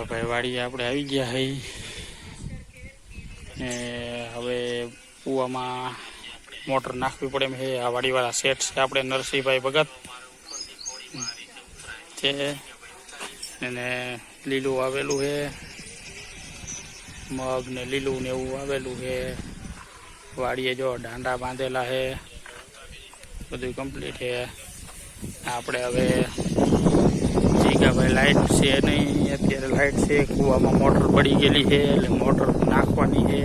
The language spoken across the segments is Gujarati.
ભાઈ વાડી આપણે આવી ગયા હઈ ને હવે કૂવામાં મોટર નાખવી પડે એમ હે। આ વાડીવાળા શેઠ છે આપણે નરસિંહભાઈ ભગત છે એને લીલું આવેલું છે, મગ ને લીલું ને એવું આવેલું છે। વાડીએ જો ડાંડા બાંધેલા છે, બધું કમ્પ્લીટ છે। આપણે હવે ભાઈ લાઈટ છે નહીં, અત્યારે લાઈટ છે, કૂવામાં મોટર પડી ગયેલી છે એટલે મોટર નાખવાની છે।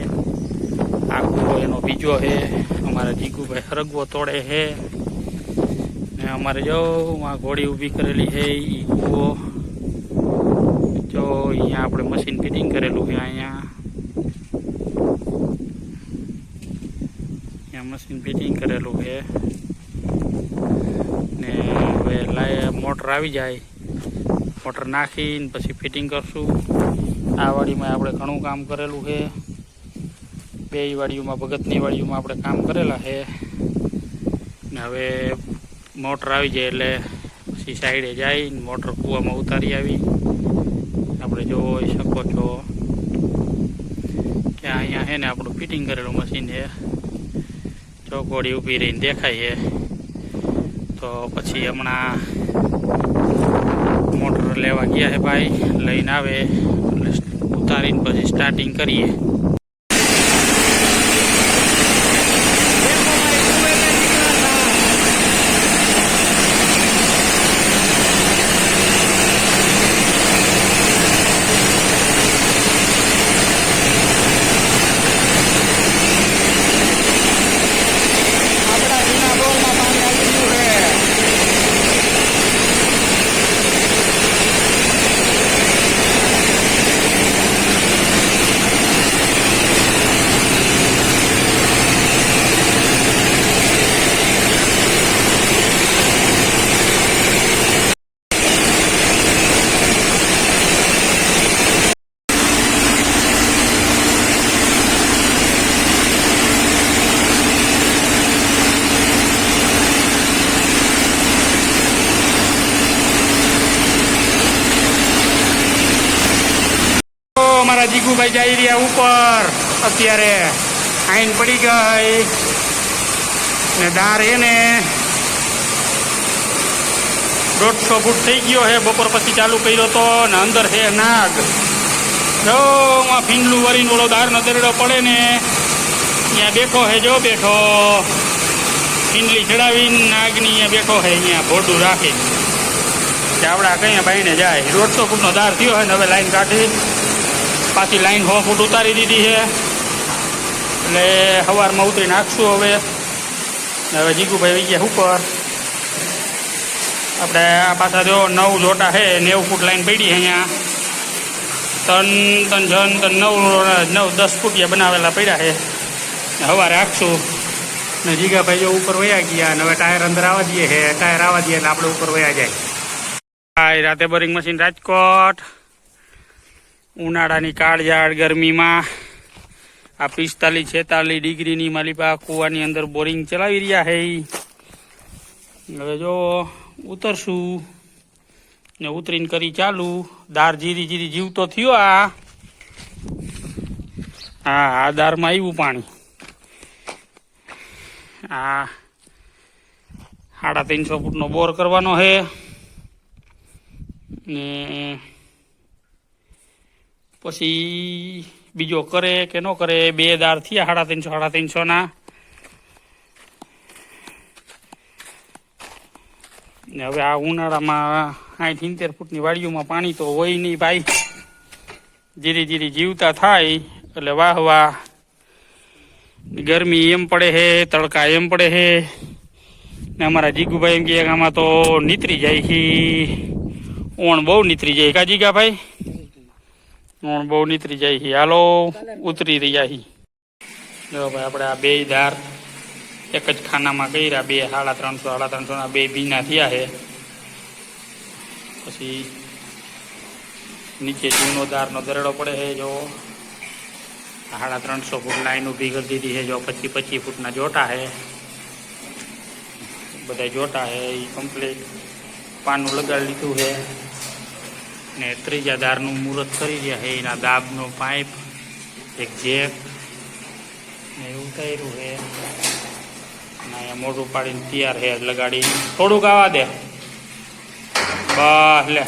આ કૂવો એનો બીજો છે, અમારા જીગુભાઈ હરગવો તોડે છે ને અમારે જો આ ઘોડી ઊભી કરેલી છે એ કૂવો જો અહીંયા આપણે મશીન ફિટિંગ કરેલું છે। અહીંયા મશીન ફિટિંગ કરેલું છે ને હવે મોટર આવી જાય, મોટર નાખીને પછી ફિટિંગ કરશું। આ વાડીમાં આપણે ઘણું કામ કરેલું છે, બે વાડીઓમાં ભગતની વાડીઓમાં આપણે કામ કરેલા છે ને હવે મોટર આવી જાય એટલે પછી સાઈડે જાય મોટર કૂવામાં ઉતારી આવી। આપણે જોઈ શકો છો કે અહીંયા છે ને આપણું ફિટિંગ કરેલું મશીન છે, ચોકોડી ઊભી રહીને દેખાય છે। તો પછી હમણાં મોટર લેવા ગયા છે ભાઈ, લઈને આવે એટલે ઉતારીને પછી સ્ટાર્ટિંગ કરીએ। અમારા જીગુભાઈ જઈ રહ્યા ઉપર, અત્યારે આઈન પડી ગઈ ને દાર એને 150 ફૂટ થઈ ગયો છે, બપોર પછી ચાલુ કર્યો તો ને અંદર છે નાગ જો માં ફીંડલું વરીને ઓલો દારનો દરડો પડે ને અહીંયા બેઠો છે, જો બેઠો ફીંડલી ચડાવીને નાગની અહીંયા બેઠો છે, અહીંયા ભોડું રાખી આપડા કઈ ભાઈને જાય। 150 ફૂટનો દાર થયો છે ને હવે લાઈન કાઢી પાછી લાઈન 100 ફૂટ ઉતારી દીધી છે એટલે સવારમાં ઉતરી નાખશું। હવે જીગુભાઈ વહી ગયા ઉપર, આપણે આ પાછા જો 9 જોટા છે, 90 ફૂટ લાઈન પડી અહીંયા, 9-10 ફૂટિયા બનાવેલા પડ્યા છે, સવારે રાખશું ને જીગાભાઈ જો ઉપર વયા ગયા અને હવે ટાયર અંદર આવવા દઈએ છે, ટાયર આવવા દઈએ એટલે આપણે ઉપર વયા જાય। રાતે બોરિંગ મશીન રાજકોટ, ઉનાળાની કાળઝાળ ગરમીમાં આ 45-46 ડિગ્રીની માલિપા કૂવાની અંદર બોરિંગ ચલાવી રહ્યા છે। હવે જો ઉતરશું ને ઉતરીને કરી ચાલુ, દાર જીરી જીવતો થયો। આ દારમાં આવ્યું પાણી, આ 350 ફૂટનો બોર કરવાનો છે ને પછી બીજો કરે કે ન કરે, 2 દાર થયા 350 ના ને હવે આ ઉનાળામાં 60-70 ફૂટની વાડીઓમાં પાણી તો હોય નહીં ભાઈ, જીરી જીવતા થાય એટલે વાહ વાહ। ગરમી એમ પડે છે, તડકા એમ પડે છે ને અમારા જીગુભાઈ એમ કે આમાં તો નીતરી જાય છે, ઓણ બહુ નીતરી જાય કા જીગાભાઈ, ઓણ બહુ નીતરી જાય છે। હાલો ઉતરી રહ્યા છે જો ભાઈ આપણે આ 2 દાર એક જ ખાનામાં કર્યા, 2 350 ના 2 ભીના થયા છે। પછી નીચે જૂનો દારનો દરડો પડે છે, જો 350 ફૂટ લાઈન ઊભી કરી દીધી છે, જો 25 ફૂટના જોટા છે, બધા જોટા છે એ કમ્પ્લીટ પાનું લગાડી લીધું છે। ને ત્રીજા દારનું મુહૂર્ત કરી રહ્યા છે. એના દાબનો પાઇપ, એક જેક ને એવું ઉતાર્યું છે. અને અહીંયા મોટું પાડીને તૈયાર છે લગાડી. થોડુંક આવવા દે બસ લે.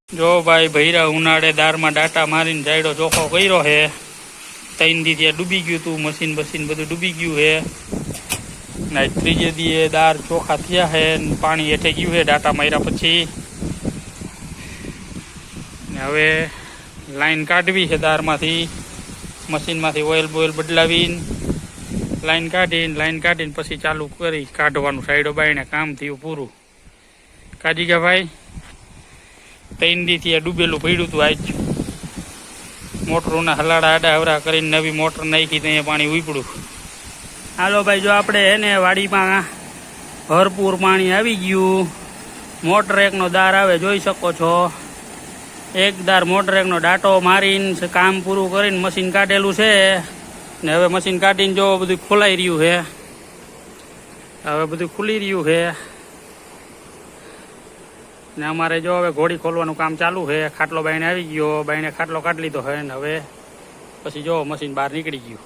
જો ભાઈ ભૈરા ઉનાળે દારમાં ડાટા મારીને જાયડો ચોખ્ખો કર્યો છે. 3 દી ત્યાં ડૂબી ગયું હતું, મશીન બધું ડૂબી ગયું છે. ને ત્રીજે દીએ દાર ચોખ્ખા થયા છે, પાણી હેઠે ગયું છે ડાટા માર્યા પછી. ને હવે લાઈન કાઢવી છે દારમાંથી, મશીનમાંથી ઓઇલ બોઇલ બદલાવીને લાઈન કાઢીને પછી ચાલુ કરી કાઢવાનું. સાઈડો બાઈને કામ થયું પૂરું. કાઢી ગયા ભાઈ. 3 દીથી આ ડૂબેલું પડ્યું હતું. આજ મોટરોના હલાડા આડા હવરા કરીને નવી મોટર નાખી ત્યાં પાણી ઉપડ્યું. હાલો ભાઈ, જો આપણે હે ને વાડીમાં ભરપૂર પાણી આવી ગયું. મોટર એકનો દાર આવે જોઈ શકો છો. એક દાર મોટર એકનો ડાટો મારીને કામ પૂરું કરીને મશીન કાઢેલું છે. ને હવે મશીન કાઢીને જો બધું ખોલાઈ રહ્યું છે. હવે બધું ખુલી રહ્યું છે. ને અમારે જો હવે ઘોડી ખોલવાનું કામ ચાલુ છે. ખાટલો બાઈને આવી ગયો, બાઈને ખાટલો કાઢી લીધો છે. ને હવે પછી જો મશીન બહાર નીકળી ગયું.